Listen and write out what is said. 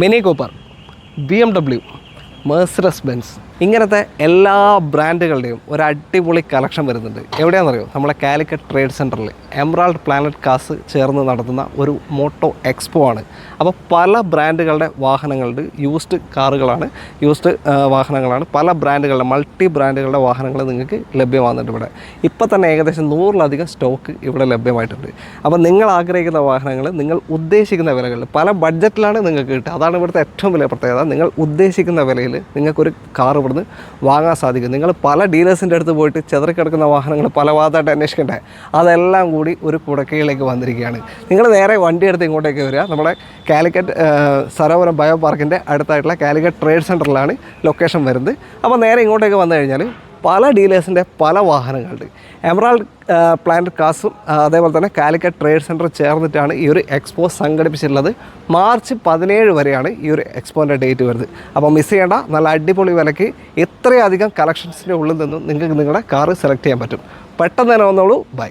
Mini Cooper, BMW, Mercedes Benz ഇങ്ങനത്തെ എല്ലാ ബ്രാൻഡുകളുടെയും ഒരു അടിപൊളി കളക്ഷൻ വരുന്നുണ്ട്. എവിടെയാണെന്നറിയോ? നമ്മളെ കാലിക്കറ്റ് ട്രേഡ് സെൻറ്ററിൽ എമറാൾഡ് പ്ലാനറ്റ് കാസ് ചേർന്ന് നടത്തുന്ന ഒരു മോട്ടോ എക്സ്പോ ആണ്. അപ്പോൾ പല ബ്രാൻഡുകളുടെ വാഹനങ്ങളുണ്ട്. യൂസ്ഡ് കാറുകളാണ്, യൂസ്ഡ് വാഹനങ്ങളാണ്. പല ബ്രാൻഡുകളുടെ മൾട്ടി ബ്രാൻഡുകളുടെ വാഹനങ്ങൾ നിങ്ങൾക്ക് ലഭ്യമാകുന്നുണ്ട് ഇവിടെ. ഇപ്പോൾ തന്നെ ഏകദേശം 100-ലധികം സ്റ്റോക്ക് ഇവിടെ ലഭ്യമായിട്ടുണ്ട്. അപ്പോൾ നിങ്ങൾ ആഗ്രഹിക്കുന്ന വാഹനങ്ങൾ നിങ്ങൾ ഉദ്ദേശിക്കുന്ന വിലകളിൽ പല ബഡ്ജറ്റിലാണ് നിങ്ങൾക്ക് കിട്ടുക. അതാണ് ഇവിടുത്തെ ഏറ്റവും വലിയ പ്രത്യേകത. നിങ്ങൾ ഉദ്ദേശിക്കുന്ന വിലയിൽ നിങ്ങൾക്കൊരു കാർ ഇവിടുന്ന് വാങ്ങാൻ സാധിക്കും. നിങ്ങൾ പല ഡീലേഴ്സിൻ്റെ അടുത്ത് പോയിട്ട് ചെതറിക്കിടക്കുന്ന വാഹനങ്ങൾ പല ഭാഗത്തായിട്ട് അന്വേഷിക്കണ്ടേ, അതെല്ലാം കൂടി ഒരു കുടക്കീഴിലേക്ക് വന്നിരിക്കുകയാണ്. നിങ്ങൾ നേരെ വണ്ടി എടുത്ത് ഇങ്ങോട്ടേക്ക് വരിക. നമ്മുടെ കാലിക്കറ്റ് സരോവരം ബയോ പാർക്കിൻ്റെ അടുത്തായിട്ടുള്ള കാലിക്കറ്റ് ട്രേഡ് സെൻറ്ററിലാണ് ലൊക്കേഷൻ വരുന്നത്. അപ്പോൾ നേരെ ഇങ്ങോട്ടേക്ക് വന്നു കഴിഞ്ഞാൽ പല ഡീലേഴ്സിൻ്റെ പല വാഹനങ്ങളുണ്ട്. എമറാൾഡ് പ്ലാനറ്റ് കാസും അതേപോലെ തന്നെ കാലിക്കറ്റ് ട്രേഡ് സെൻറ്റർ ചേർന്നിട്ടാണ് ഈ ഒരു എക്സ്പോ സംഘടിപ്പിച്ചിട്ടുള്ളത്. മാർച്ച് 17 വരെയാണ് ഈ ഒരു എക്സ്പോൻ്റെ ഡേറ്റ് വരുന്നത്. അപ്പോൾ മിസ് ചെയ്യേണ്ട, നല്ല അടിപൊളി വിലയ്ക്ക് ഇത്രയധികം കളക്ഷൻസിൻ്റെ ഉള്ളിൽ നിന്നും നിങ്ങൾക്ക് നിങ്ങളുടെ കാറ് സെലക്ട് ചെയ്യാൻ പറ്റും. പെട്ടെന്ന് തന്നെ വന്നോളൂ. ബൈ.